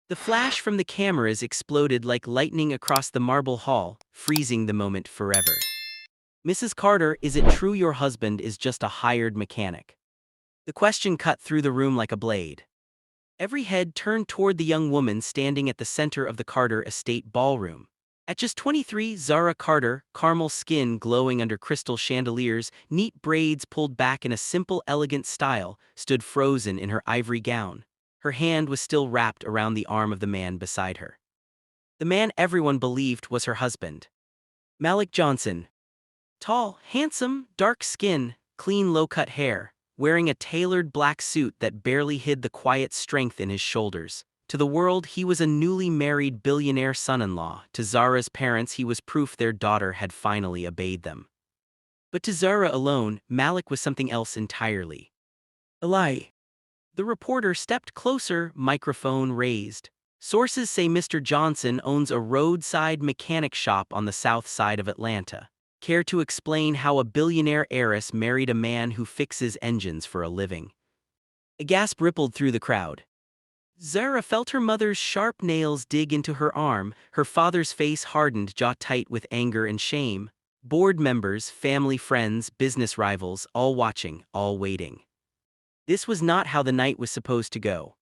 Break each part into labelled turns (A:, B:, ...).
A: The flash from the cameras exploded like lightning across the marble hall, freezing the moment forever. "Mrs. Carter, is it true your husband is just a hired mechanic?" The question cut through the room like a blade. Every head turned toward the young woman standing at the center of the Carter estate ballroom. At just 23, Zara Carter, caramel skin glowing under crystal chandeliers, neat braids pulled back in a simple, elegant style, stood frozen in her ivory gown. Her hand was still wrapped around the arm of the man beside her. The man everyone believed was her husband. Malik Johnson. Tall, handsome, dark skin, clean low-cut hair, wearing a tailored black suit that barely hid the quiet strength in his shoulders. To the world, he was a newly married billionaire son-in-law. To Zara's parents, he was proof their daughter had finally obeyed them. But to Zara alone, Malik was something else entirely. "A lie." The reporter stepped closer, microphone raised. "Sources say Mr. Johnson owns a roadside mechanic shop on the south side of Atlanta. Care to explain how a billionaire heiress married a man who fixes engines for a living?" A gasp rippled through the crowd. Zara felt her mother's sharp nails dig into her arm, her father's face hardened, jaw tight with anger and shame. Board members, family friends, business rivals, all watching, all waiting. This was not how the night was supposed to go.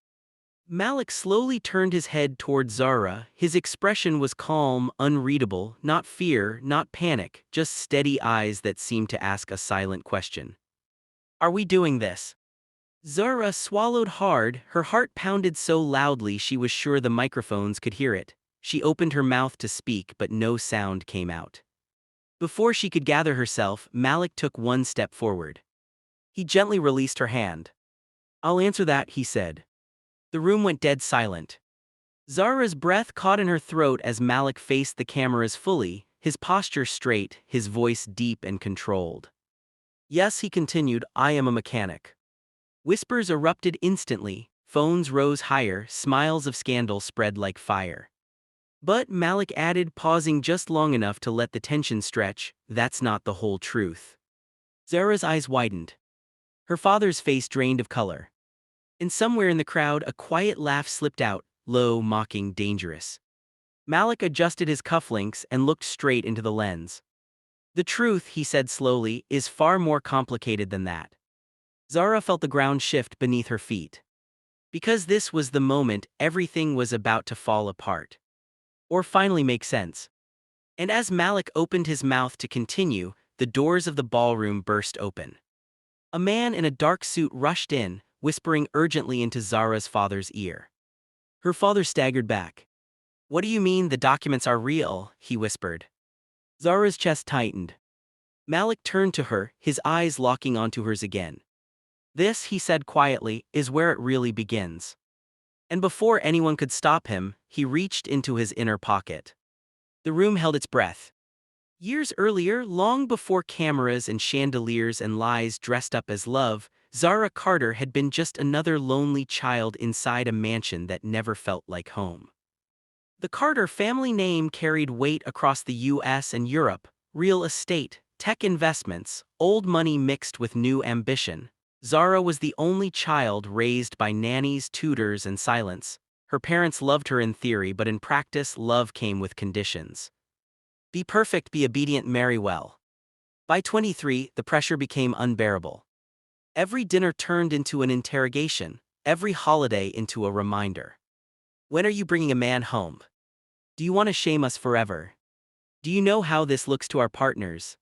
A: Malik slowly turned his head toward Zara. His expression was calm, unreadable, not fear, not panic, just steady eyes that seemed to ask a silent question. "Are we doing this?" Zara swallowed hard, her heart pounded so loudly she was sure the microphones could hear it. She opened her mouth to speak, but no sound came out. Before she could gather herself, Malik took one step forward. He gently released her hand. "I'll answer that," he said. The room went dead silent. Zara's breath caught in her throat as Malik faced the cameras fully, his posture straight, his voice deep and controlled. "Yes," he continued, "I am a mechanic." Whispers erupted instantly, phones rose higher, smiles of scandal spread like fire. But Malik added, pausing just long enough to let the tension stretch, "That's not the whole truth." Zara's eyes widened. Her father's face drained of color. And somewhere in the crowd, a quiet laugh slipped out, low, mocking, dangerous. Malik adjusted his cufflinks and looked straight into the lens. "The truth," he said slowly, "is far more complicated than that." Zara felt the ground shift beneath her feet. Because this was the moment everything was about to fall apart. Or finally make sense. And as Malik opened his mouth to continue, the doors of the ballroom burst open. A man in a dark suit rushed in, whispering urgently into Zara's father's ear. Her father staggered back. "What do you mean the documents are real?" he whispered. Zara's chest tightened. Malik turned to her, his eyes locking onto hers again. "This," he said quietly, "is where it really begins." And before anyone could stop him, he reached into his inner pocket. The room held its breath. Years earlier, long before cameras and chandeliers and lies dressed up as love, Zara Carter had been just another lonely child inside a mansion that never felt like home. The Carter family name carried weight across the US and Europe: real estate, tech investments, old money mixed with new ambition. Zara was the only child raised by nannies, tutors, and silence. Her parents loved her in theory, but in practice, love came with conditions. Be perfect, be obedient, marry well. By 23, the pressure became unbearable. Every dinner turned into an interrogation, every holiday into a reminder. "When are you bringing a man home? Do you want to shame us forever? Do you know how this looks to our partners?"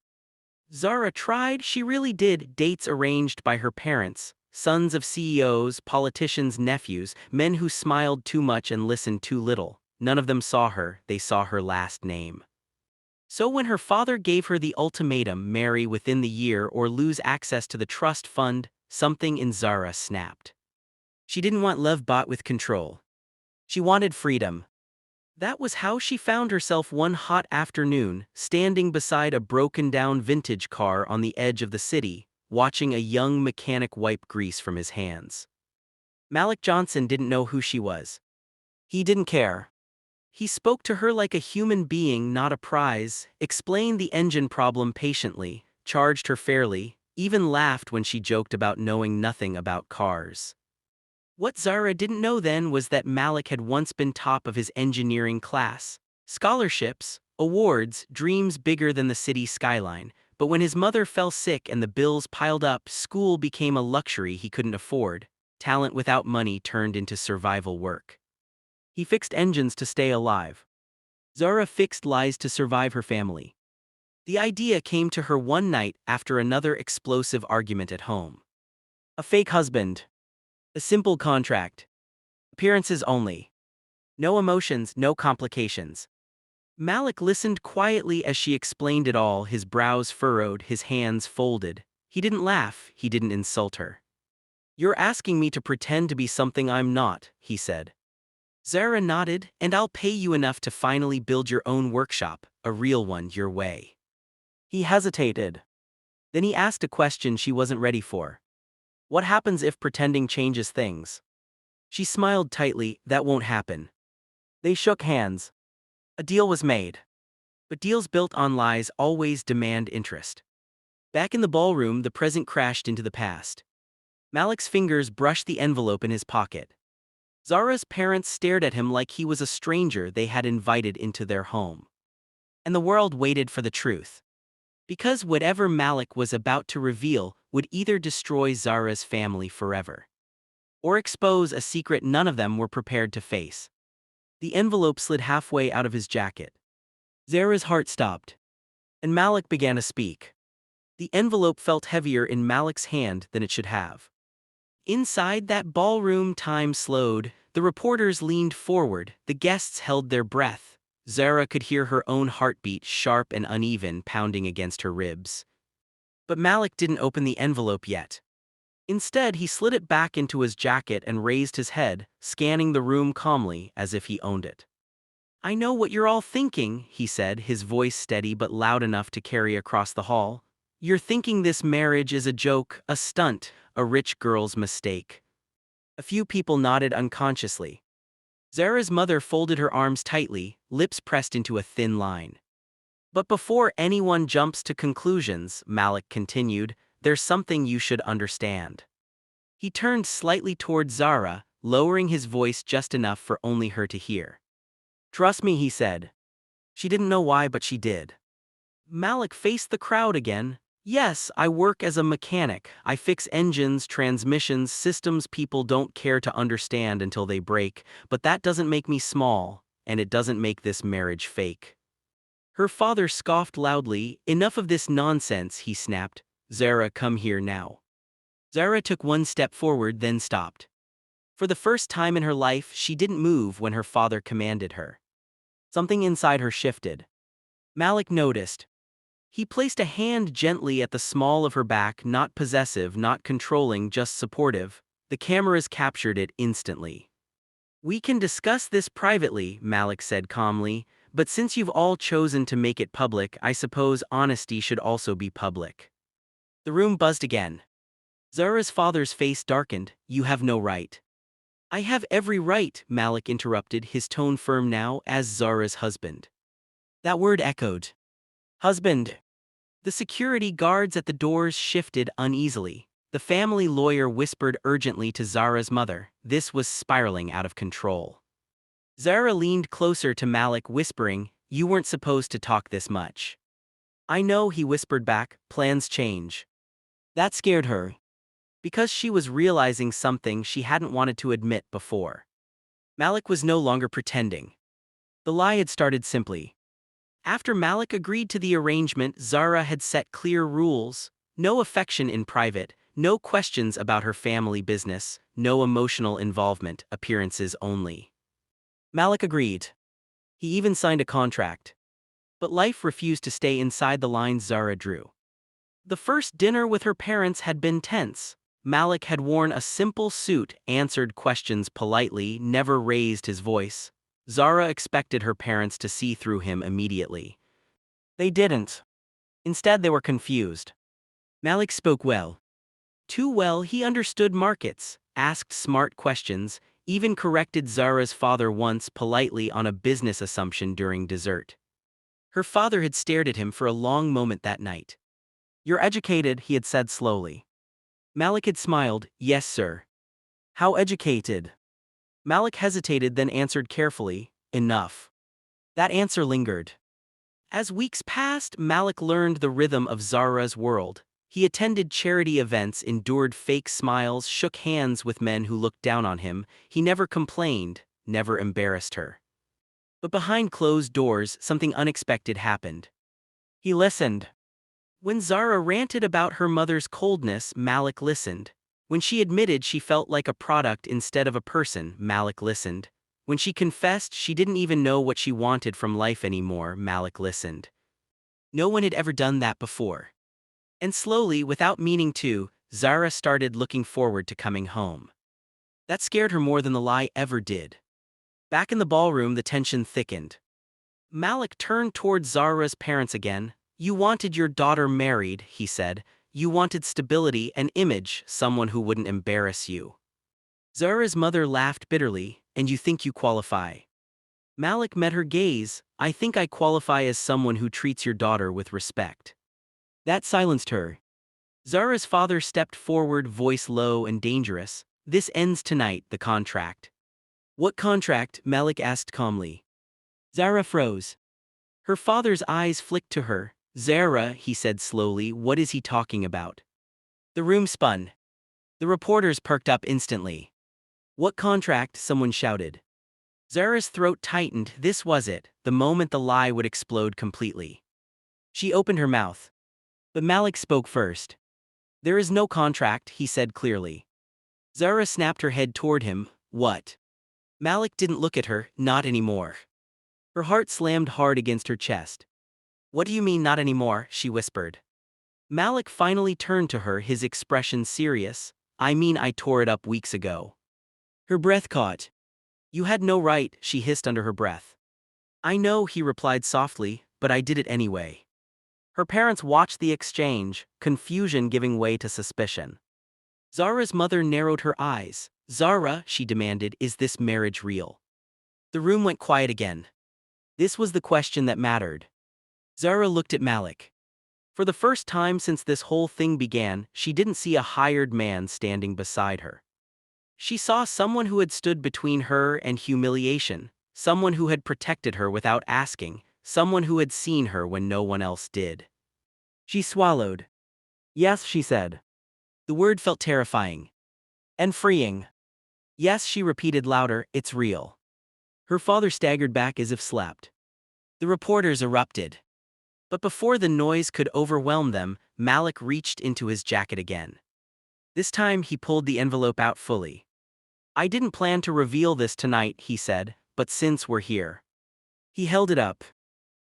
A: Zara tried, she really did, dates arranged by her parents, sons of CEOs, politicians' nephews, men who smiled too much and listened too little. None of them saw her, they saw her last name. So when her father gave her the ultimatum, marry within the year or lose access to the trust fund, something in Zara snapped. She didn't want love bought with control. She wanted freedom. That was how she found herself one hot afternoon, standing beside a broken-down vintage car on the edge of the city, watching a young mechanic wipe grease from his hands. Malik Johnson didn't know who she was. He didn't care. He spoke to her like a human being, not a prize, explained the engine problem patiently, charged her fairly, even laughed when she joked about knowing nothing about cars. What Zara didn't know then was that Malik had once been top of his engineering class. Scholarships, awards, dreams bigger than the city skyline. But when his mother fell sick and the bills piled up, school became a luxury he couldn't afford. Talent without money turned into survival work. He fixed engines to stay alive. Zara fixed lies to survive her family. The idea came to her one night after another explosive argument at home. A fake husband. A simple contract. Appearances only. No emotions, no complications. Malik listened quietly as she explained it all, his brows furrowed, his hands folded. He didn't laugh, he didn't insult her. "You're asking me to pretend to be something I'm not," he said. Zara nodded, "And I'll pay you enough to finally build your own workshop, a real one your way." He hesitated. Then he asked a question she wasn't ready for. "What happens if pretending changes things?" She smiled tightly. "That won't happen." They shook hands. A deal was made. But deals built on lies always demand interest. Back in the ballroom, the present crashed into the past. Malik's fingers brushed the envelope in his pocket. Zara's parents stared at him like he was a stranger they had invited into their home. And the world waited for the truth. Because whatever Malik was about to reveal would either destroy Zara's family forever or expose a secret none of them were prepared to face. The envelope slid halfway out of his jacket. Zara's heart stopped, and Malik began to speak. The envelope felt heavier in Malik's hand than it should have. Inside that ballroom, time slowed. The reporters leaned forward, the guests held their breath. Zara could hear her own heartbeat, sharp and uneven, pounding against her ribs. But Malik didn't open the envelope yet. Instead, he slid it back into his jacket and raised his head, scanning the room calmly, as if he owned it. "I know what you're all thinking," he said, his voice steady but loud enough to carry across the hall. "You're thinking this marriage is a joke, a stunt, a rich girl's mistake." A few people nodded unconsciously. Zara's mother folded her arms tightly, lips pressed into a thin line. "But before anyone jumps to conclusions," Malik continued, "there's something you should understand." He turned slightly toward Zara, lowering his voice just enough for only her to hear. "Trust me," he said. She didn't know why, but she did. Malik faced the crowd again. "Yes, I work as a mechanic. I fix engines, transmissions, systems people don't care to understand until they break, but that doesn't make me small, and it doesn't make this marriage fake." Her father scoffed loudly. "Enough of this nonsense," he snapped. "Zara, come here now." Zara took one step forward, then stopped. For the first time in her life, she didn't move when her father commanded her. Something inside her shifted. Malik noticed. He placed a hand gently at the small of her back, not possessive, not controlling, just supportive. The cameras captured it instantly. "We can discuss this privately," Malik said calmly, "but since you've all chosen to make it public, I suppose honesty should also be public." The room buzzed again. Zara's father's face darkened. "You have no right." "I have every right," Malik interrupted, his tone firm now, "as Zara's husband." That word echoed. Husband. The security guards at the doors shifted uneasily. The family lawyer whispered urgently to Zara's mother. This was spiraling out of control. Zara leaned closer to Malik, whispering, "You weren't supposed to talk this much." "I know," he whispered back, "plans change." That scared her. Because she was realizing something she hadn't wanted to admit before. Malik was no longer pretending. The lie had started simply. After Malik agreed to the arrangement, Zara had set clear rules: no affection in private, no questions about her family business, no emotional involvement, appearances only. Malik agreed. He even signed a contract. But life refused to stay inside the lines Zara drew. The first dinner with her parents had been tense. Malik had worn a simple suit, answered questions politely, never raised his voice. Zara expected her parents to see through him immediately. They didn't. Instead, they were confused. Malik spoke well. Too well. He understood markets, asked smart questions, even corrected Zara's father once politely on a business assumption during dessert. Her father had stared at him for a long moment that night. "You're educated," he had said slowly. Malik had smiled. "Yes, sir." How educated? Malik hesitated then answered carefully, enough. That answer lingered. As weeks passed, Malik learned the rhythm of Zara's world. He attended charity events, endured fake smiles, shook hands with men who looked down on him. He never complained, never embarrassed her. But behind closed doors, something unexpected happened. He listened. When Zara ranted about her mother's coldness, Malik listened. When she admitted she felt like a product instead of a person, Malik listened. When she confessed she didn't even know what she wanted from life anymore, Malik listened. No one had ever done that before. And slowly, without meaning to, Zara started looking forward to coming home. That scared her more than the lie ever did. Back in the ballroom, the tension thickened. Malik turned toward Zara's parents again. You wanted your daughter married, he said. You wanted stability, an image, someone who wouldn't embarrass you. Zara's mother laughed bitterly, and you think you qualify. Malik met her gaze. I think I qualify as someone who treats your daughter with respect. That silenced her. Zara's father stepped forward, voice low and dangerous. This ends tonight, the contract. What contract? Malik asked calmly. Zara froze. Her father's eyes flicked to her. Zara, he said slowly, what is he talking about? The room spun. The reporters perked up instantly. What contract? Someone shouted. Zara's throat tightened. This was it, the moment the lie would explode completely. She opened her mouth. But Malik spoke first. There is no contract, he said clearly. Zara snapped her head toward him. What? Malik didn't look at her, not anymore. Her heart slammed hard against her chest. What do you mean not anymore? She whispered. Malik finally turned to her, his expression serious. I mean I tore it up weeks ago. Her breath caught. You had no right, she hissed under her breath. I know, he replied softly, but I did it anyway. Her parents watched the exchange, confusion giving way to suspicion. Zara's mother narrowed her eyes. Zara, she demanded, is this marriage real? The room went quiet again. This was the question that mattered. Zara looked at Malik. For the first time since this whole thing began, she didn't see a hired man standing beside her. She saw someone who had stood between her and humiliation, someone who had protected her without asking, someone who had seen her when no one else did. She swallowed. Yes, she said. The word felt terrifying. And freeing. Yes, she repeated louder, it's real. Her father staggered back as if slapped. The reporters erupted. But before the noise could overwhelm them, Malik reached into his jacket again. This time he pulled the envelope out fully. I didn't plan to reveal this tonight, he said, but since we're here. He held it up.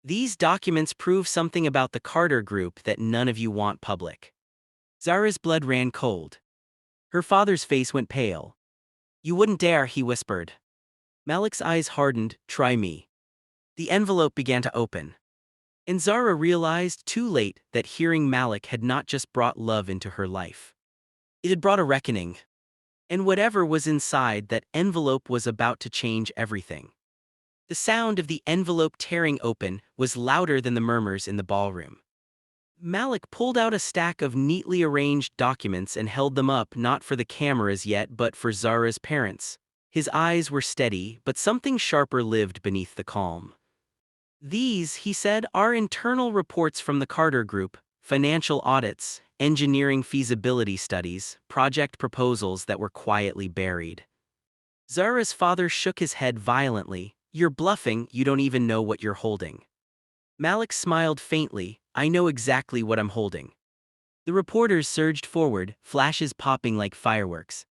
A: These documents prove something about the Carter Group that none of you want public. Zara's blood ran cold. Her father's face went pale. You wouldn't dare, he whispered. Malik's eyes hardened. Try me. The envelope began to open. And Zara realized too late that hearing Malik had not just brought love into her life. It had brought a reckoning. And whatever was inside that envelope was about to change everything. The sound of the envelope tearing open was louder than the murmurs in the ballroom. Malik pulled out a stack of neatly arranged documents and held them up, not for the cameras yet but for Zara's parents. His eyes were steady, but something sharper lived beneath the calm. These, he said, are internal reports from the Carter Group, financial audits, engineering feasibility studies, project proposals that were quietly buried. Zara's father shook his head violently. You're bluffing, you don't even know what you're holding. Malik smiled faintly. I know exactly what I'm holding. The reporters surged forward, flashes popping like fireworks.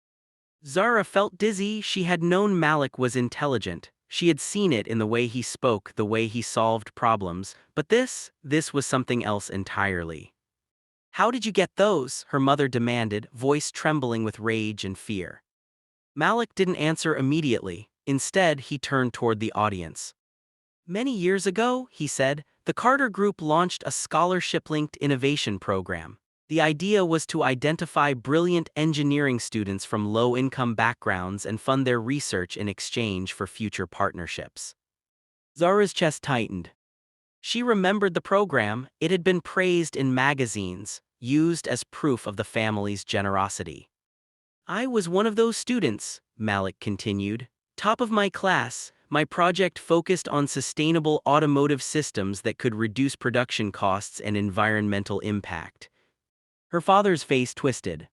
A: Zara felt dizzy. She had known Malik was intelligent. She had seen it in the way he spoke, the way he solved problems, but this was something else entirely. How did you get those? Her mother demanded, voice trembling with rage and fear. Malik didn't answer immediately. Instead, he turned toward the audience. Many years ago, he said, the Carter Group launched a scholarship-linked innovation program. The idea was to identify brilliant engineering students from low-income backgrounds and fund their research in exchange for future partnerships. Zara's chest tightened. She remembered the program. It had been praised in magazines, used as proof of the family's generosity. I was one of those students, Malik continued. Top of my class, my project focused on sustainable automotive systems that could reduce production costs and environmental impact. Her father's face twisted.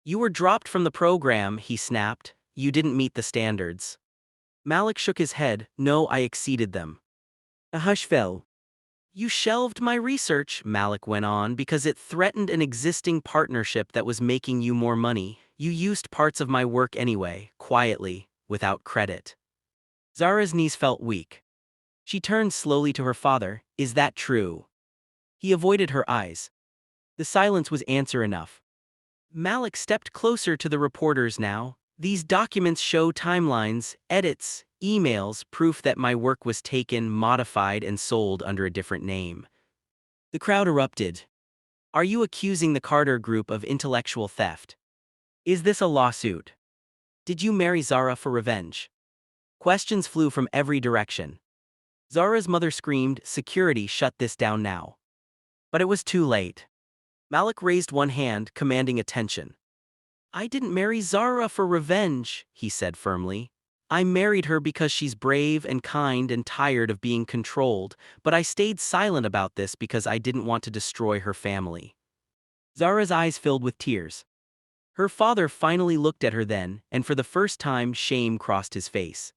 A: You were dropped from the program, he snapped. You didn't meet the standards. Malik shook his head. No, I exceeded them. A hush fell. You shelved my research, Malik went on, because it threatened an existing partnership that was making you more money. You used parts of my work anyway, quietly, without credit. Zara's knees felt weak. She turned slowly to her father. Is that true? He avoided her eyes. The silence was answer enough. Malik stepped closer to the reporters now. These documents show timelines, edits, emails, proof that my work was taken, modified, and sold under a different name. The crowd erupted. Are you accusing the Carter Group of intellectual theft? Is this a lawsuit? Did you marry Zara for revenge? Questions flew from every direction. Zara's mother screamed, security, shut this down now. But it was too late. Malik raised one hand, commanding attention. I didn't marry Zara for revenge, he said firmly. I married her because she's brave and kind and tired of being controlled, but I stayed silent about this because I didn't want to destroy her family. Zara's eyes filled with tears. Her father finally looked at her then, and for the first time shame crossed his face.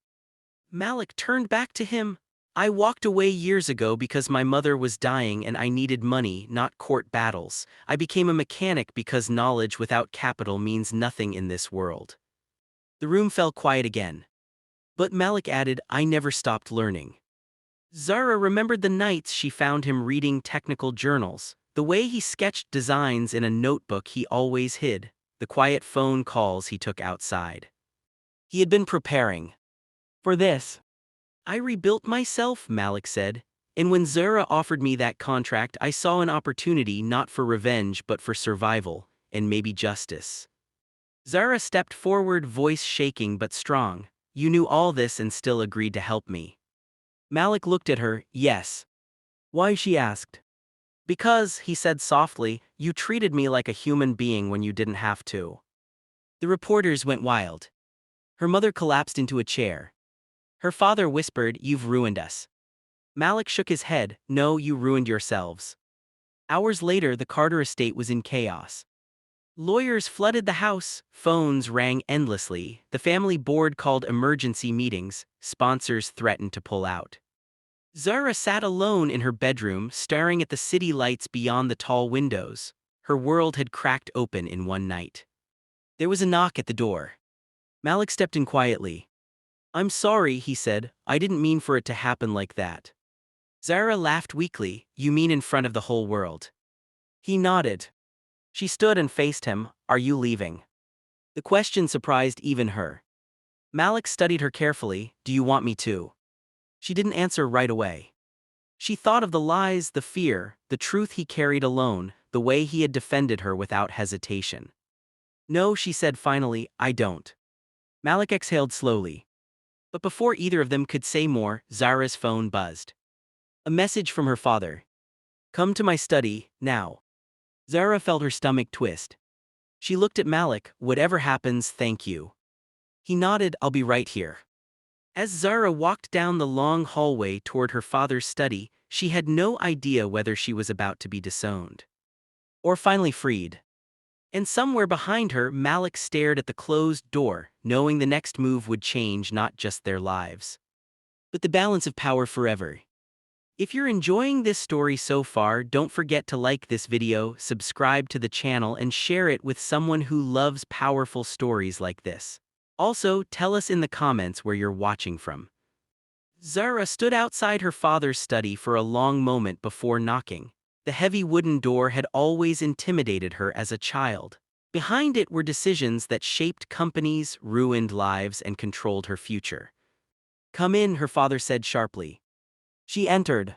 A: Malik turned back to him. I walked away years ago because my mother was dying and I needed money, not court battles. I became a mechanic because knowledge without capital means nothing in this world. The room fell quiet again. But Malik added, I never stopped learning. Zara remembered the nights she found him reading technical journals, the way he sketched designs in a notebook he always hid, the quiet phone calls he took outside. He had been preparing for this. I rebuilt myself, Malik said, and when Zara offered me that contract I saw an opportunity not for revenge but for survival, and maybe justice. Zara stepped forward, voice shaking but strong. You knew all this and still agreed to help me. Malik looked at her. Yes. Why, she asked. Because, he said softly, you treated me like a human being when you didn't have to. The reporters went wild. Her mother collapsed into a chair. Her father whispered, you've ruined us. Malik shook his head. No, you ruined yourselves. Hours later, the Carter estate was in chaos. Lawyers flooded the house, phones rang endlessly, the family board called emergency meetings, sponsors threatened to pull out. Zara sat alone in her bedroom, staring at the city lights beyond the tall windows. Her world had cracked open in one night. There was a knock at the door. Malik stepped in quietly. I'm sorry, he said, I didn't mean for it to happen like that. Zara laughed weakly. You mean in front of the whole world? He nodded. She stood and faced him. Are you leaving? The question surprised even her. Malik studied her carefully. Do you want me to? She didn't answer right away. She thought of the lies, the fear, the truth he carried alone, the way he had defended her without hesitation. No, she said finally, I don't. Malik exhaled slowly. But before either of them could say more, Zara's phone buzzed. A message from her father. Come to my study, now. Zara felt her stomach twist. She looked at Malik. Whatever happens, thank you. He nodded. I'll be right here. As Zara walked down the long hallway toward her father's study, she had no idea whether she was about to be disowned or finally freed. And somewhere behind her, Malik stared at the closed door, knowing the next move would change not just their lives, but the balance of power forever. If you're enjoying this story so far, don't forget to like this video, subscribe to the channel, and share it with someone who loves powerful stories like this. Also, tell us in the comments where you're watching from. Zara stood outside her father's study for a long moment before knocking. The heavy wooden door had always intimidated her as a child. Behind it were decisions that shaped companies, ruined lives, and controlled her future. Come in, her father said sharply. She entered.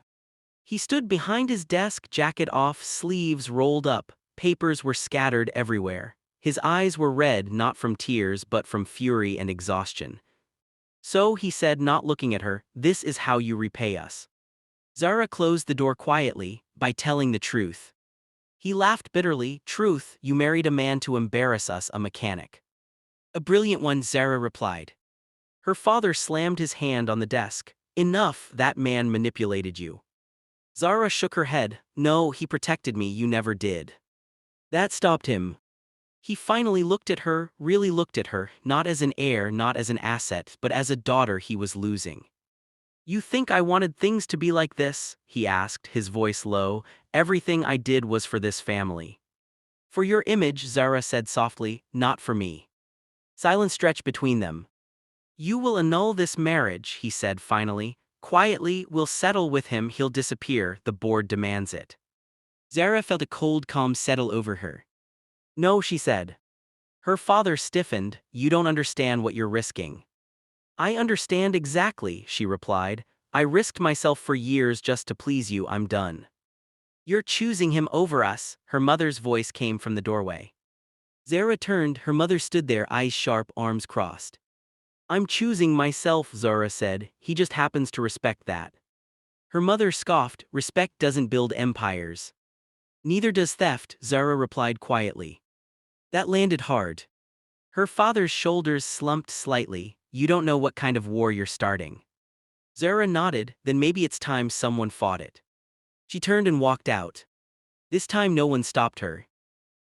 A: He stood behind his desk, jacket off, sleeves rolled up, papers were scattered everywhere. His eyes were red not from tears but from fury and exhaustion. So, he said, not looking at her, this is how you repay us. Zara closed the door quietly, by telling the truth. He laughed bitterly. Truth, you married a man to embarrass us, a mechanic. A brilliant one, Zara replied. Her father slammed his hand on the desk. Enough, that man manipulated you. Zara shook her head. No, he protected me, you never did. That stopped him. He finally looked at her, really looked at her, not as an heir, not as an asset, but as a daughter he was losing. You think I wanted things to be like this? He asked, his voice low. Everything I did was for this family. For your image, Zara said softly, not for me. Silence stretched between them. You will annul this marriage, he said finally. Quietly, we'll settle with him, he'll disappear, the board demands it. Zara felt a cold calm settle over her. No, she said. Her father stiffened. You don't understand what you're risking. I understand exactly, she replied. I risked myself for years just to please you, I'm done. You're choosing him over us, her mother's voice came from the doorway. Zara turned, her mother stood there, eyes sharp, arms crossed. I'm choosing myself, Zara said, he just happens to respect that. Her mother scoffed, respect doesn't build empires. Neither does theft, Zara replied quietly. That landed hard. Her father's shoulders slumped slightly. You don't know what kind of war you're starting. Zara nodded, then maybe it's time someone fought it. She turned and walked out. This time no one stopped her.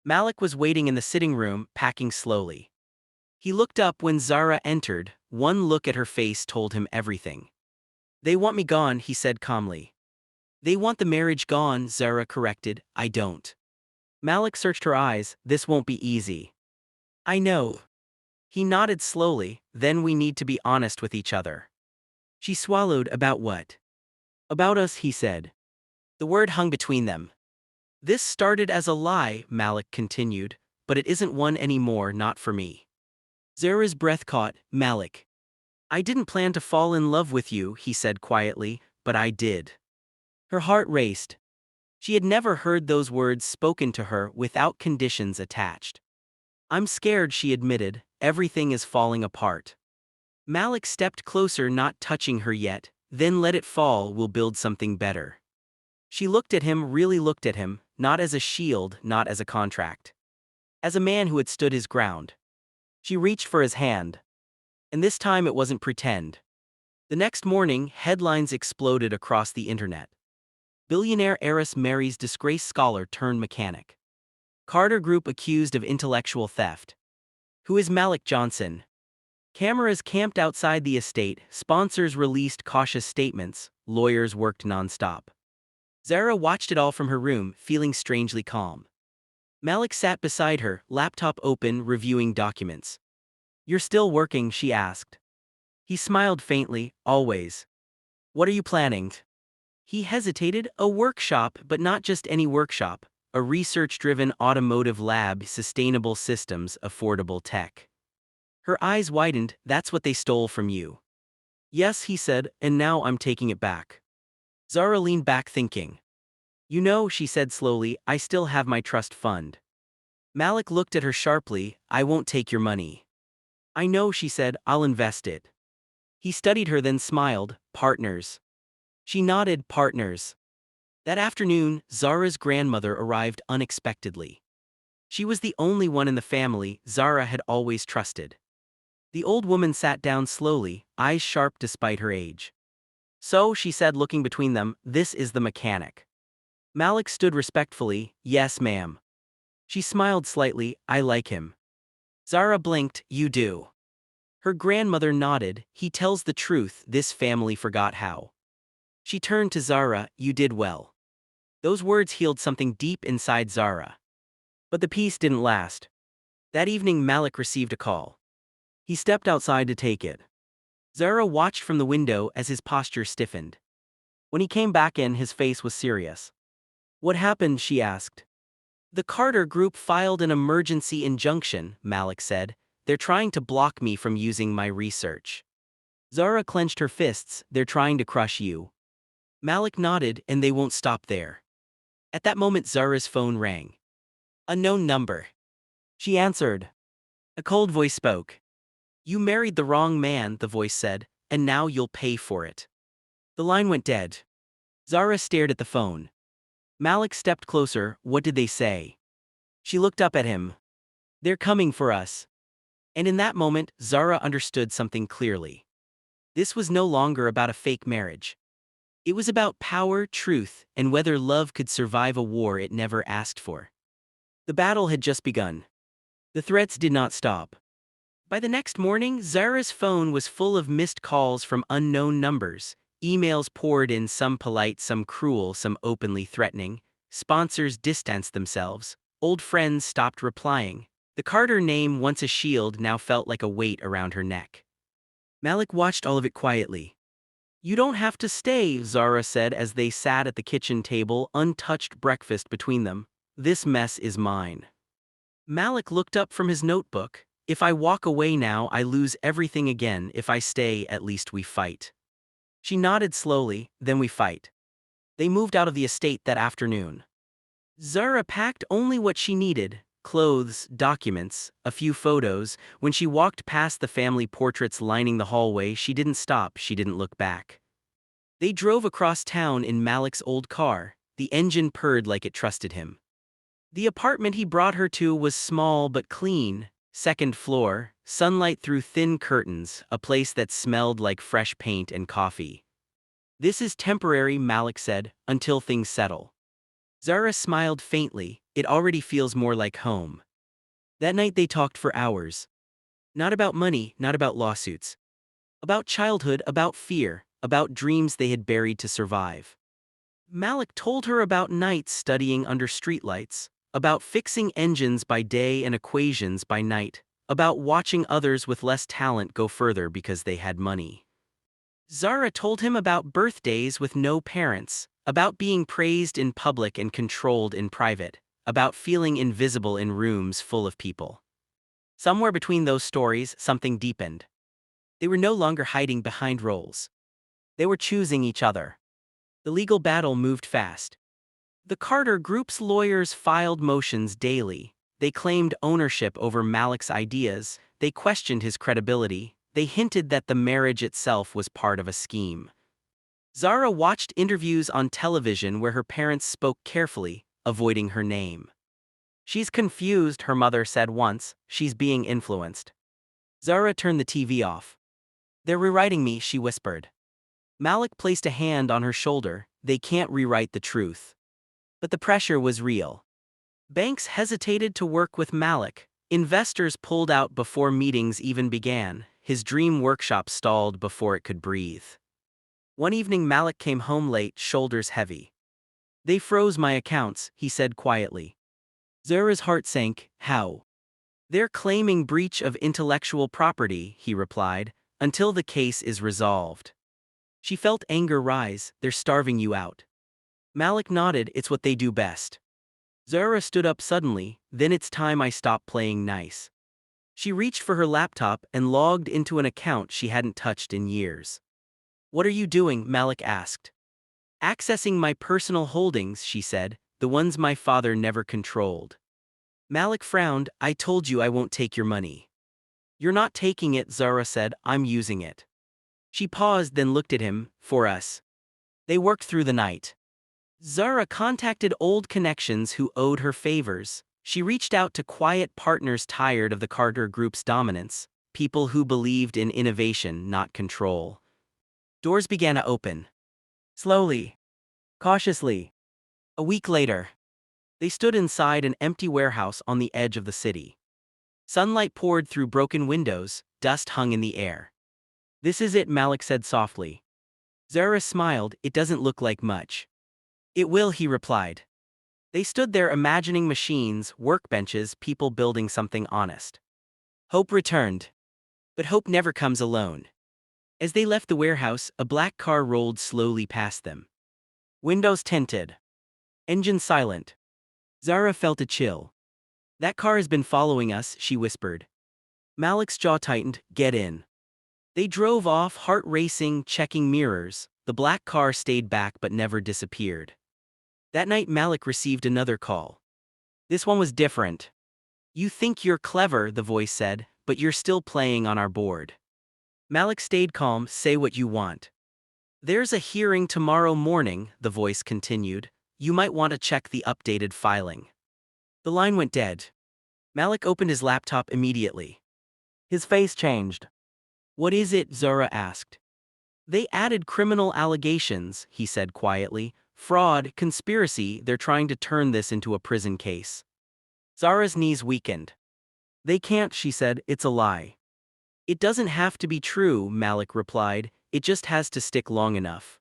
A: Malik was waiting in the sitting room, packing slowly. He looked up when Zara entered. One look at her face told him everything. They want me gone, he said calmly. They want the marriage gone, Zara corrected. I don't. Malik searched her eyes. This won't be easy. I know. He nodded slowly. Then we need to be honest with each other. She swallowed. About what? About us, he said. The word hung between them. This started as a lie, Malik continued, but it isn't one anymore, not for me. Zara's breath caught. Malik. I didn't plan to fall in love with you, he said quietly, but I did. Her heart raced. She had never heard those words spoken to her without conditions attached. I'm scared, she admitted. Everything is falling apart. Malik stepped closer, not touching her yet. Then let it fall, we'll build something better. She looked at him, really looked at him, not as a shield, not as a contract. As a man who had stood his ground. She reached for his hand. And this time it wasn't pretend. The next morning, headlines exploded across the internet. Billionaire heiress marries disgraced scholar turned mechanic. Carter Group accused of intellectual theft. Who is Malik Johnson? Cameras camped outside the estate, sponsors released cautious statements, lawyers worked nonstop. Zara watched it all from her room, feeling strangely calm. Malik sat beside her, laptop open, reviewing documents. You're still working, she asked. He smiled faintly. Always. What are you planning? He hesitated. A workshop, but not just any workshop. A research-driven automotive lab, sustainable systems, affordable tech. Her eyes widened. That's what they stole from you. Yes, he said, and now I'm taking it back. Zara leaned back thinking. You know, she said slowly, I still have my trust fund. Malik looked at her sharply. I won't take your money. I know, she said, I'll invest it. He studied her, then smiled. Partners. She nodded. Partners. That afternoon, Zara's grandmother arrived unexpectedly. She was the only one in the family Zara had always trusted. The old woman sat down slowly, eyes sharp despite her age. So, she said, looking between them, this is the mechanic. Malik stood respectfully. Yes, ma'am. She smiled slightly. I like him. Zara blinked. You do. Her grandmother nodded. He tells the truth, this family forgot how. She turned to Zara. You did well. Those words healed something deep inside Zara. But the peace didn't last. That evening Malik received a call. He stepped outside to take it. Zara watched from the window as his posture stiffened. When he came back in, his face was serious. What happened? She asked. The Carter Group filed an emergency injunction, Malik said. They're trying to block me from using my research. Zara clenched her fists. They're trying to crush you. Malik nodded, and they won't stop there. At that moment Zara's phone rang. A known number. She answered. A cold voice spoke. You married the wrong man, the voice said, and now you'll pay for it. The line went dead. Zara stared at the phone. Malik stepped closer. What did they say? She looked up at him. They're coming for us. And in that moment, Zara understood something clearly. This was no longer about a fake marriage. It was about power, truth, and whether love could survive a war it never asked for. The battle had just begun. The threats did not stop. By the next morning, Zara's phone was full of missed calls from unknown numbers. Emails poured in, some polite, some cruel, some openly threatening. Sponsors distanced themselves. Old friends stopped replying. The Carter name, once a shield, now felt like a weight around her neck. Malik watched all of it quietly. "You don't have to stay," Zara said as they sat at the kitchen table, untouched breakfast between them. "This mess is mine." Malik looked up from his notebook. "If I walk away now, I lose everything again. If I stay, at least we fight." She nodded slowly. "Then we fight." They moved out of the estate that afternoon. Zara packed only what she needed: clothes, documents, a few photos. When she walked past the family portraits lining the hallway, she didn't stop, she didn't look back. They drove across town in Malik's old car. The engine purred like it trusted him. The apartment he brought her to was small but clean. Second floor, sunlight through thin curtains, a place that smelled like fresh paint and coffee. "This is temporary," Malik said, "until things settle." Zara smiled faintly. "It already feels more like home." That night they talked for hours. Not about money, not about lawsuits. About childhood, about fear, about dreams they had buried to survive. Malik told her about nights studying under streetlights, about fixing engines by day and equations by night, about watching others with less talent go further because they had money. Zara told him about birthdays with no parents, about being praised in public and controlled in private, about feeling invisible in rooms full of people. Somewhere between those stories, something deepened. They were no longer hiding behind roles. They were choosing each other. The legal battle moved fast. The Carter Group's lawyers filed motions daily. They claimed ownership over Malik's ideas. They questioned his credibility. They hinted that the marriage itself was part of a scheme. Zara watched interviews on television where her parents spoke carefully, avoiding her name. "She's confused," her mother said once. "She's being influenced." Zara turned the TV off. "They're rewriting me," she whispered. Malik placed a hand on her shoulder. "They can't rewrite the truth." But the pressure was real. Banks hesitated to work with Malik. Investors pulled out before meetings even began. His dream workshop stalled before it could breathe. One evening Malik came home late, shoulders heavy. "They froze my accounts," he said quietly. Zara's heart sank. "How?" "They're claiming breach of intellectual property," he replied, "until the case is resolved." She felt anger rise. "They're starving you out." Malik nodded. "It's what they do best." Zara stood up suddenly. "Then it's time I stop playing nice." She reached for her laptop and logged into an account she hadn't touched in years. "What are you doing?" Malik asked. "Accessing my personal holdings," she said, "the ones my father never controlled." Malik frowned. "I told you I won't take your money." "You're not taking it," Zara said, "I'm using it." She paused, then looked at him. "For us." They worked through the night. Zara contacted old connections who owed her favors. She reached out to quiet partners tired of the Carter Group's dominance, people who believed in innovation, not control. Doors began to open. Slowly. Cautiously. A week later, they stood inside an empty warehouse on the edge of the city. Sunlight poured through broken windows, dust hung in the air. "This is it," Malik said softly. Zara smiled. "It doesn't look like much." "It will," he replied. They stood there imagining machines, workbenches, people building something honest. Hope returned. But hope never comes alone. As they left the warehouse, a black car rolled slowly past them. Windows tinted. Engine silent. Zara felt a chill. "That car has been following us," she whispered. Malik's jaw tightened. "Get in." They drove off, heart racing, checking mirrors. The black car stayed back but never disappeared. That night Malik received another call. This one was different. "You think you're clever," the voice said, "but you're still playing on our board." Malik stayed calm. "Say what you want." "There's a hearing tomorrow morning," the voice continued. "You might want to check the updated filing." The line went dead. Malik opened his laptop immediately. His face changed. What is it? Zara asked. They added criminal allegations, he said quietly. Fraud, conspiracy, they're trying to turn this into a prison case. Zara's knees weakened. They can't, she said, it's a lie. It doesn't have to be true, Malik replied, it just has to stick long enough.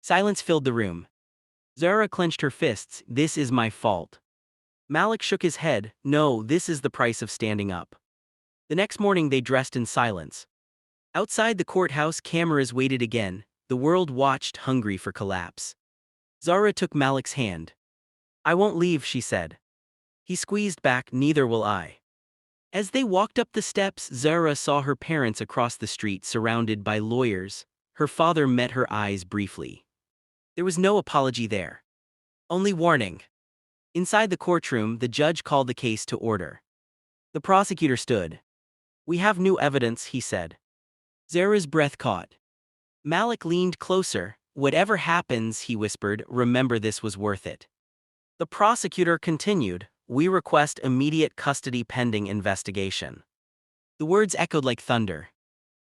A: Silence filled the room. Zara clenched her fists, this is my fault. Malik shook his head, no, this is the price of standing up. The next morning they dressed in silence. Outside the courthouse, cameras waited again. The world watched, hungry for collapse. Zara took Malik's hand. I won't leave, she said. He squeezed back, neither will I. As they walked up the steps, Zara saw her parents across the street surrounded by lawyers. Her father met her eyes briefly. There was no apology there. Only warning. Inside the courtroom, the judge called the case to order. The prosecutor stood. We have new evidence, he said. Zara's breath caught. Malik leaned closer. Whatever happens, he whispered, remember this was worth it. The prosecutor continued, we request immediate custody pending investigation. The words echoed like thunder.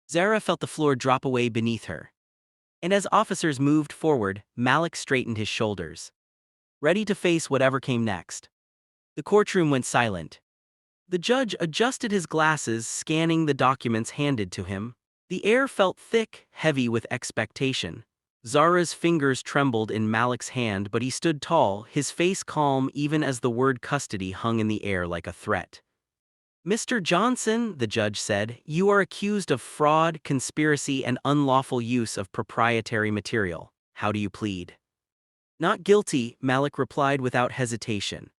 A: Zara felt the floor drop away beneath her. And as officers moved forward, Malik straightened his shoulders. Ready to face whatever came next. The courtroom went silent. The judge adjusted his glasses, scanning the documents handed to him. The air felt thick, heavy with expectation. Zara's fingers trembled in Malik's hand, but he stood tall, his face calm even as the word custody hung in the air like a threat. Mr. Johnson, the judge said, you are accused of fraud, conspiracy, and unlawful use of proprietary material. How do you plead? Not guilty, Malik replied without hesitation.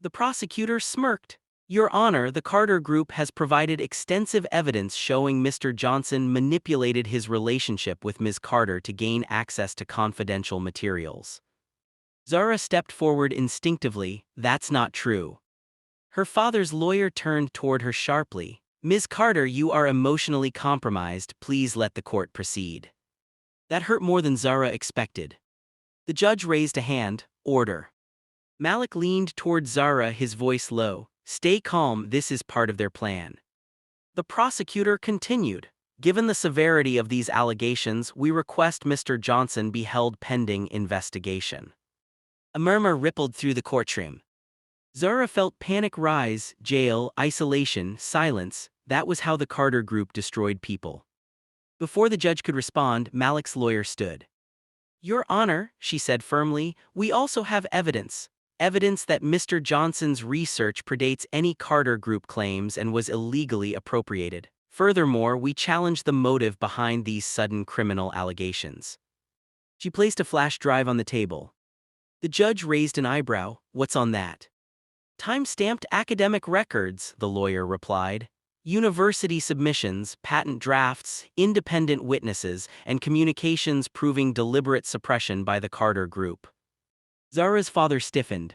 A: The prosecutor smirked. Your Honor, the Carter Group has provided extensive evidence showing Mr. Johnson manipulated his relationship with Ms. Carter to gain access to confidential materials. Zara stepped forward instinctively, that's not true. Her father's lawyer turned toward her sharply. Ms. Carter, you are emotionally compromised, please let the court proceed. That hurt more than Zara expected. The judge raised a hand, order. Malik leaned toward Zara, his voice low. Stay calm, this is part of their plan. The prosecutor continued. Given the severity of these allegations, we request Mr. Johnson be held pending investigation. A murmur rippled through the courtroom. Zara felt panic rise, jail, isolation, silence. That was how the Carter Group destroyed people. Before the judge could respond, Malik's lawyer stood. Your Honor, she said firmly, we also have evidence. Evidence that Mr. Johnson's research predates any Carter Group claims and was illegally appropriated. Furthermore, we challenge the motive behind these sudden criminal allegations. She placed a flash drive on the table. The judge raised an eyebrow. What's on that? Time-stamped academic records, the lawyer replied. University submissions, patent drafts, independent witnesses, and communications proving deliberate suppression by the Carter Group. Zara's father stiffened.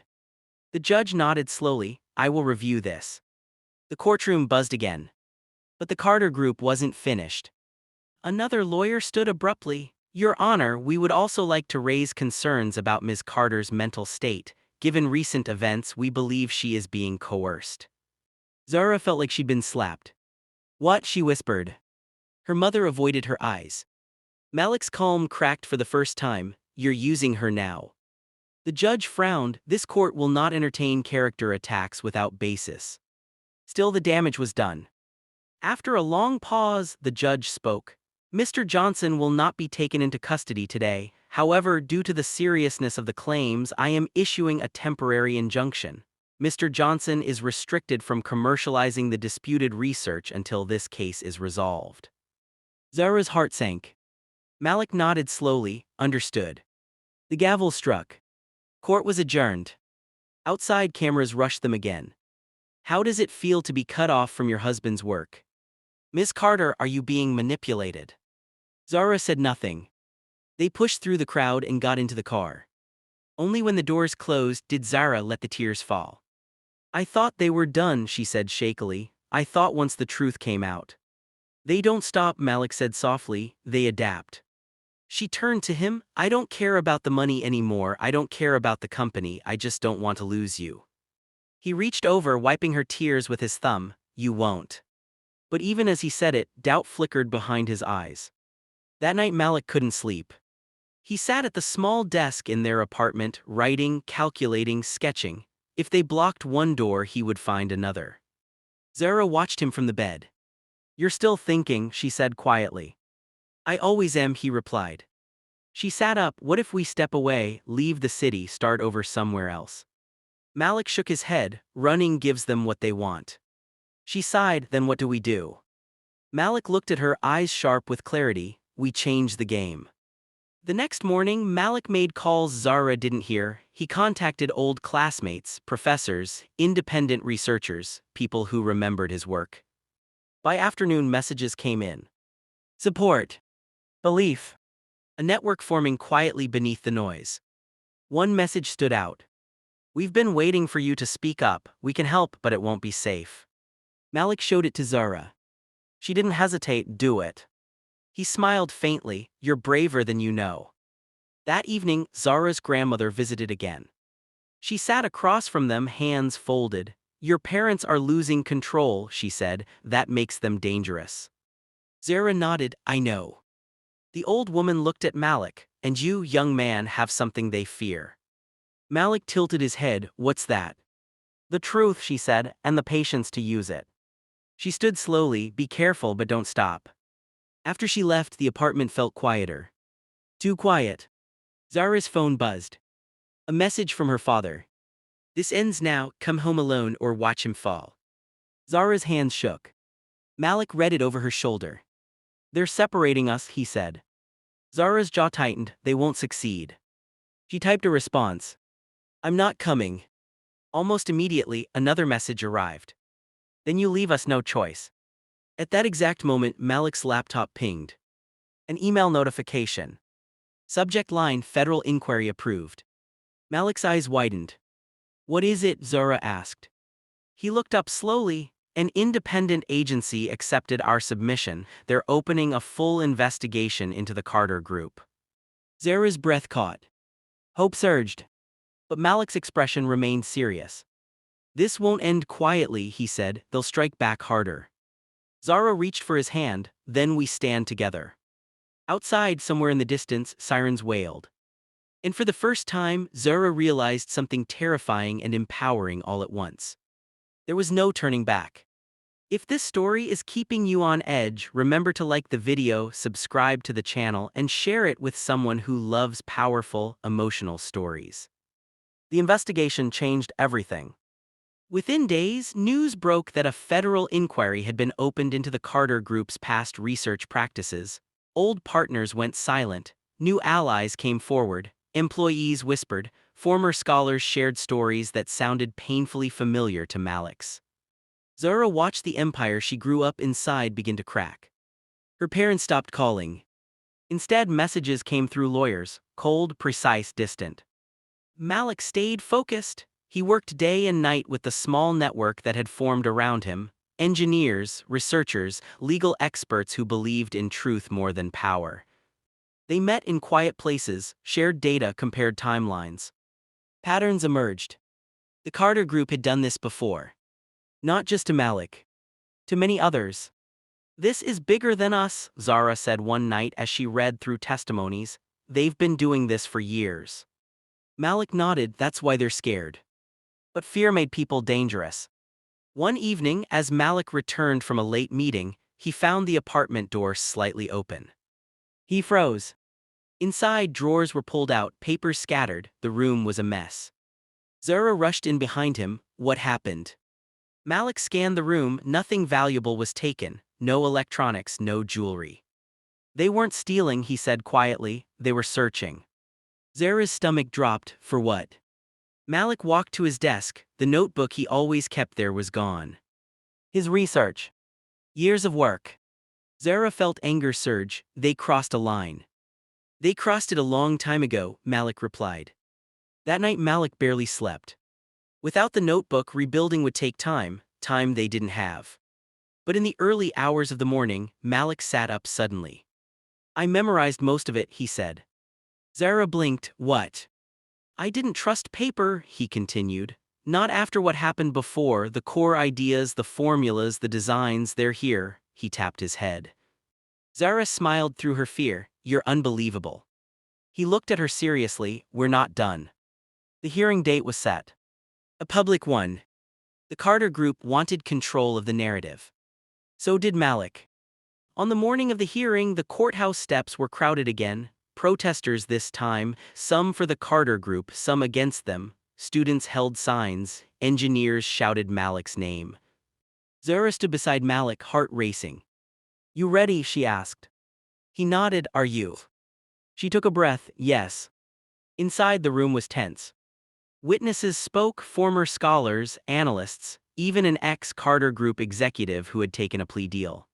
A: The judge nodded slowly, I will review this. The courtroom buzzed again. But the Carter Group wasn't finished. Another lawyer stood abruptly. Your Honor, we would also like to raise concerns about Ms. Carter's mental state. Given recent events, we believe she is being coerced. Zara felt like she'd been slapped. What? She whispered. Her mother avoided her eyes. Malik's calm cracked for the first time. You're using her now. The judge frowned. This court will not entertain character attacks without basis. Still, the damage was done. After a long pause, the judge spoke. Mr. Johnson will not be taken into custody today. However, due to the seriousness of the claims, I am issuing a temporary injunction. Mr. Johnson is restricted from commercializing the disputed research until this case is resolved. Zara's heart sank. Malik nodded slowly, understood. The gavel struck. Court was adjourned. Outside, cameras rushed them again. How does it feel to be cut off from your husband's work? Ms. Carter, are you being manipulated? Zara said nothing. They pushed through the crowd and got into the car. Only when the doors closed did Zara let the tears fall. I thought they were done, she said shakily. I thought once the truth came out. They don't stop, Malik said softly, they adapt. She turned to him. I don't care about the money anymore, I don't care about the company, I just don't want to lose you. He reached over, wiping her tears with his thumb. You won't. But even as he said it, doubt flickered behind his eyes. That night Malik couldn't sleep. He sat at the small desk in their apartment, writing, calculating, sketching. If they blocked one door, he would find another. Zara watched him from the bed. "You're still thinking," she said quietly. "I always am," he replied. She sat up. "What if we step away, leave the city, start over somewhere else?" Malik shook his head. "Running gives them what they want." She sighed. "Then what do we do?" Malik looked at her, eyes sharp with clarity. "We change the game." The next morning, Malik made calls Zara didn't hear. He contacted old classmates, professors, independent researchers, people who remembered his work. By afternoon, messages came in. Support. Belief. A network forming quietly beneath the noise. One message stood out. "We've been waiting for you to speak up. We can help, but it won't be safe." Malik showed it to Zara. She didn't hesitate. "Do it." He smiled faintly. "You're braver than you know." That evening, Zara's grandmother visited again. She sat across from them, hands folded. "Your parents are losing control," she said. "That makes them dangerous." Zara nodded. "I know." The old woman looked at Malik. "And you, young man, have something they fear." Malik tilted his head. "What's that?" "The truth," she said, "and the patience to use it." She stood slowly. "Be careful, but don't stop." After she left, the apartment felt quieter. Too quiet. Zara's phone buzzed. A message from her father. "This ends now, come home alone or watch him fall." Zara's hands shook. Malik read it over her shoulder. "They're separating us," he said. Zara's jaw tightened. "They won't succeed." She typed a response. "I'm not coming." Almost immediately, another message arrived. "Then you leave us no choice." At that exact moment, Malik's laptop pinged. An email notification. Subject line: Federal Inquiry Approved. Malik's eyes widened. "What is it?" Zara asked. He looked up slowly. "An independent agency accepted our submission. They're opening a full investigation into the Carter Group." Zara's breath caught. Hope surged. But Malik's expression remained serious. "This won't end quietly," he said. "They'll strike back harder." Zara reached for his hand. "Then we stand together." Outside, somewhere in the distance, sirens wailed. And for the first time, Zara realized something terrifying and empowering all at once. There was no turning back. If this story is keeping you on edge, remember to like the video, subscribe to the channel, and share it with someone who loves powerful, emotional stories. The investigation changed everything. Within days, news broke that a federal inquiry had been opened into the Carter Group's past research practices. Old partners went silent, new allies came forward, employees whispered, former scholars shared stories that sounded painfully familiar to Malik's. Zara watched the empire she grew up inside begin to crack. Her parents stopped calling. Instead, messages came through lawyers, cold, precise, distant. Malik stayed focused. He worked day and night with the small network that had formed around him: engineers, researchers, legal experts who believed in truth more than power. They met in quiet places, shared data, compared timelines. Patterns emerged. The Carter Group had done this before. Not just to Malik. To many others. "This is bigger than us," Zara said one night as she read through testimonies. "They've been doing this for years." Malik nodded. "That's why they're scared." But fear made people dangerous. One evening, as Malik returned from a late meeting, he found the apartment door slightly open. He froze. Inside, drawers were pulled out, papers scattered, the room was a mess. Zara rushed in behind him. "What happened?" Malik scanned the room. Nothing valuable was taken, no electronics, no jewelry. "They weren't stealing," he said quietly, "they were searching." Zara's stomach dropped. "For what?" Malik walked to his desk. The notebook he always kept there was gone. His research. Years of work. Zara felt anger surge. "They crossed a line." "They crossed it a long time ago," Malik replied. That night Malik barely slept. Without the notebook, rebuilding would take time they didn't have. But in the early hours of the morning, Malik sat up suddenly. "I memorized most of it," he said. Zara blinked. "What?" "I didn't trust paper," he continued. "Not after what happened before. The core ideas, the formulas, the designs, they're here. he tapped his head. Zara smiled through her fear. You're unbelievable. He looked at her seriously. We're not done. The hearing date was set. A public one. The Carter Group wanted control of the narrative. So did Malik. On the morning of the hearing, the courthouse steps were crowded again. Protesters this time, some for the Carter Group, some against them. Students held signs. Engineers shouted Malik's name. Zara stood beside Malik, heart racing. You ready? She asked. He nodded. Are you? She took a breath. Yes. Inside, the room was tense. Witnesses spoke, former scholars, analysts, even an ex-Carter Group executive who had taken a plea deal.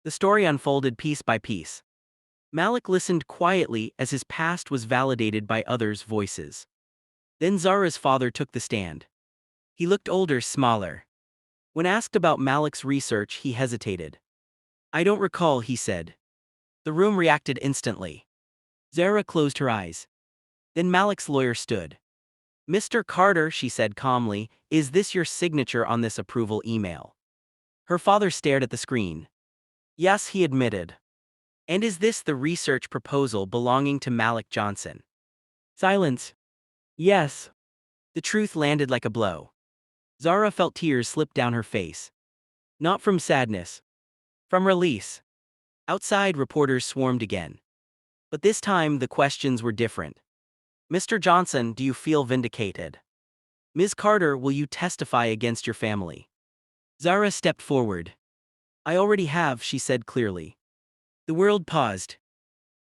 A: The story unfolded piece by piece. Malik listened quietly as his past was validated by others' voices. Then Zara's father took the stand. He looked older, smaller. When asked about Malik's research, he hesitated. I don't recall, he said. The room reacted instantly. Zara closed her eyes. Then Malik's lawyer stood. Mr. Carter, she said calmly, is this your signature on this approval email? Her father stared at the screen. Yes, he admitted. And is this the research proposal belonging to Malik Johnson? Silence. Yes. The truth landed like a blow. Zara felt tears slip down her face. Not from sadness. From release. Outside, reporters swarmed again. But this time, the questions were different. Mr. Johnson, do you feel vindicated? Ms. Carter, will you testify against your family? Zara stepped forward. I already have, she said clearly. The world paused.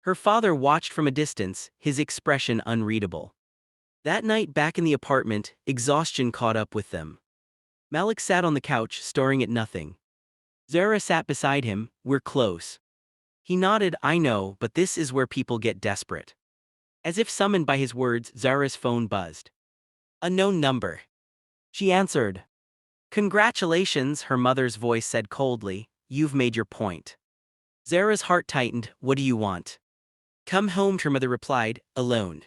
A: Her father watched from a distance, his expression unreadable. That night back in the apartment, exhaustion caught up with them. Malik sat on the couch, staring at nothing. Zara sat beside him. We're close. He nodded. I know, but this is where people get desperate. As if summoned by his words, Zara's phone buzzed. Unknown number. She answered. Congratulations, her mother's voice said coldly. You've made your point. Zara's heart tightened. What do you want? Come home, her mother replied, alone.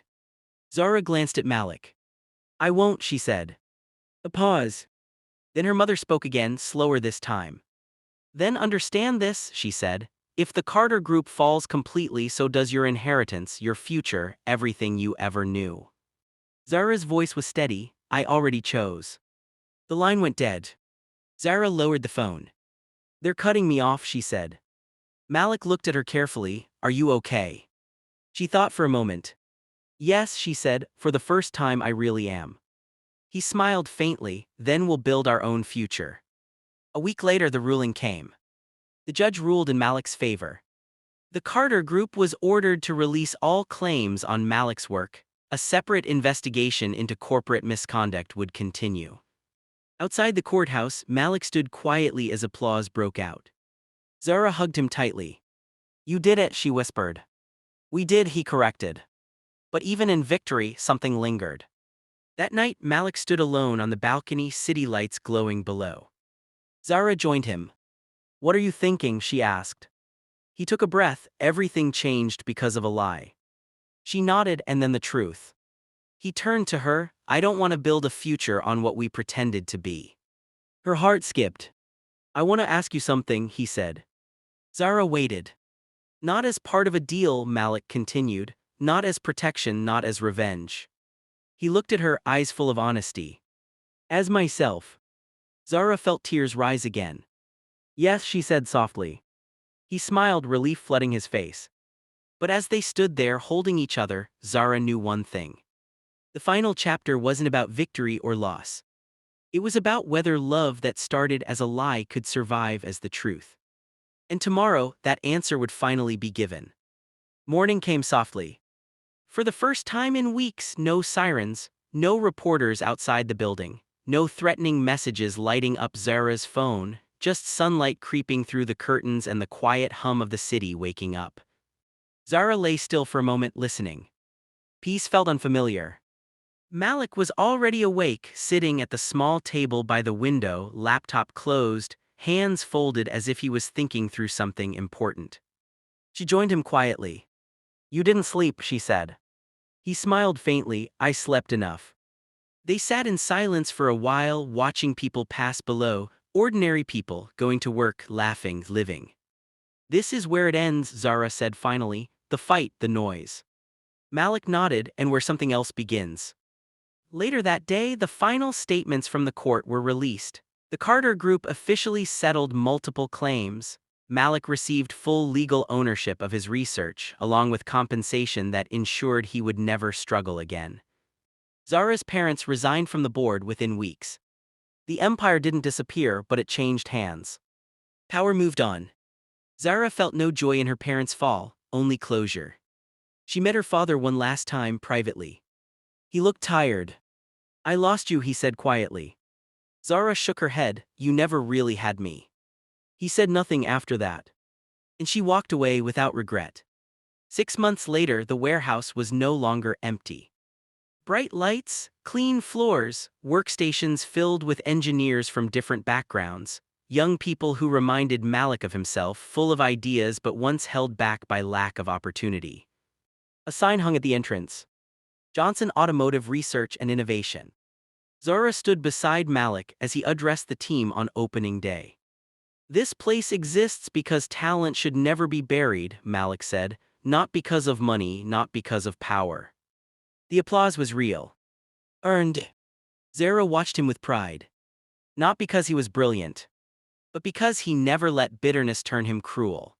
A: Zara glanced at Malik. I won't, she said. A pause. Then her mother spoke again, slower this time. Then understand this, she said. If the Carter Group falls completely, so does your inheritance, your future, everything you ever knew. Zara's voice was steady. I already chose. The line went dead. Zara lowered the phone. They're cutting me off, she said. Malik looked at her carefully. Are you okay? She thought for a moment. Yes, she said, for the first time I really am. He smiled faintly. Then we'll build our own future. A week later, the ruling came. The judge ruled in Malik's favor. The Carter Group was ordered to release all claims on Malik's work. A separate investigation into corporate misconduct would continue. Outside the courthouse, Malik stood quietly as applause broke out. Zara hugged him tightly. You did it, she whispered. We did, he corrected. But even in victory, something lingered. That night, Malik stood alone on the balcony, city lights glowing below. Zara joined him. What are you thinking? She asked. He took a breath. Everything changed because of a lie. She nodded, and then the truth. He turned to her. I don't want to build a future on what we pretended to be. Her heart skipped. I want to ask you something, he said. Zara waited. Not as part of a deal, Malik continued. Not as protection, not as revenge. He looked at her, eyes full of honesty. As myself. Zara felt tears rise again. Yes, she said softly. He smiled, relief flooding his face. But as they stood there holding each other, Zara knew one thing. The final chapter wasn't about victory or loss. It was about whether love that started as a lie could survive as the truth. And tomorrow, that answer would finally be given. Morning came softly. For the first time in weeks, no sirens, no reporters outside the building, no threatening messages lighting up Zara's phone, just sunlight creeping through the curtains and the quiet hum of the city waking up. Zara lay still for a moment, listening. Peace felt unfamiliar. Malik was already awake, sitting at the small table by the window, laptop closed, hands folded as if he was thinking through something important. She joined him quietly. You didn't sleep, she said. He smiled faintly. I slept enough. They sat in silence for a while, watching people pass below, Ordinary people, going to work, laughing, living. This is where it ends, Zara said finally, the fight, the noise. Malik nodded, and where something else begins. Later that day, the final statements from the court were released. The Carter Group officially settled multiple claims. Malik received full legal ownership of his research, along with compensation that ensured he would never struggle again. Zara's parents resigned from the board within weeks. The empire didn't disappear, but it changed hands. Power moved on. Zara felt no joy in her parents' fall, only closure. She met her father one last time privately. He looked tired. "I lost you," he said quietly. Zara shook her head. "You never really had me." He said nothing after that. And she walked away without regret. 6 months later, the warehouse was no longer empty. Bright lights, clean floors, workstations filled with engineers from different backgrounds, young people who reminded Malik of himself, full of ideas but once held back by lack of opportunity. A sign hung at the entrance. Johnson Automotive Research and Innovation. Zara stood beside Malik as he addressed the team on opening day. "This place exists because talent should never be buried," Malik said, "not because of money, not because of power." The applause was real. Earned. Zara watched him with pride. Not because he was brilliant, but because he never let bitterness turn him cruel.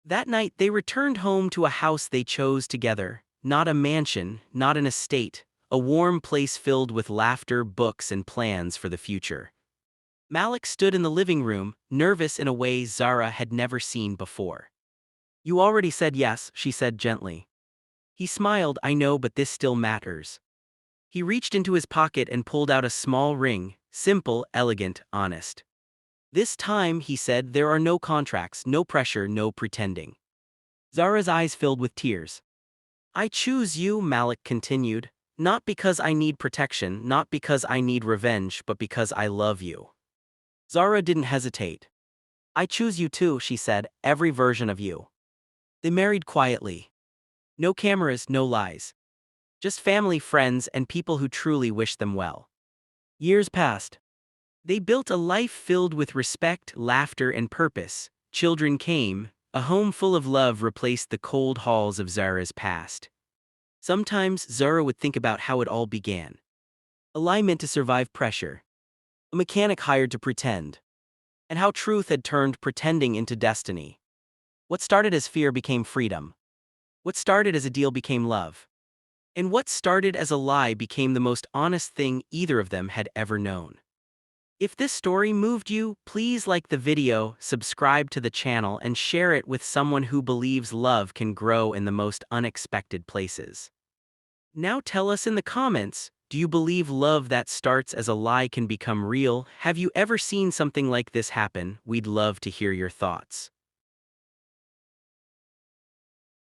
A: That night they returned home to a house they chose together, not a mansion, not an estate, a warm place filled with laughter, books, and plans for the future. Malik stood in the living room, nervous in a way Zara had never seen before. "You already said yes," she said gently. He smiled. "I know, but this still matters." He reached into his pocket and pulled out a small ring, simple, elegant, honest. "This time," he said, "there are no contracts, no pressure, no pretending." Zara's eyes filled with tears. "I choose you," Malik continued, "not because I need protection, not because I need revenge, but because I love you." Zara didn't hesitate. "I choose you too," she said, "every version of you." They married quietly. No cameras, no lies. Just family, friends, and people who truly wished them well. Years passed. They built a life filled with respect, laughter, and purpose. Children came. A home full of love replaced the cold halls of Zara's past. Sometimes Zara would think about how it all began. A lie meant to survive pressure. A mechanic hired to pretend. And how truth had turned pretending into destiny. What started as fear became freedom. What started as a deal became love. And what started as a lie became the most honest thing either of them had ever known. If this story moved you, please like the video, subscribe to the channel, and share it with someone who believes love can grow in the most unexpected places. Now tell us in the comments, do you believe love that starts as a lie can become real? Have you ever seen something like this happen? We'd love to hear your thoughts.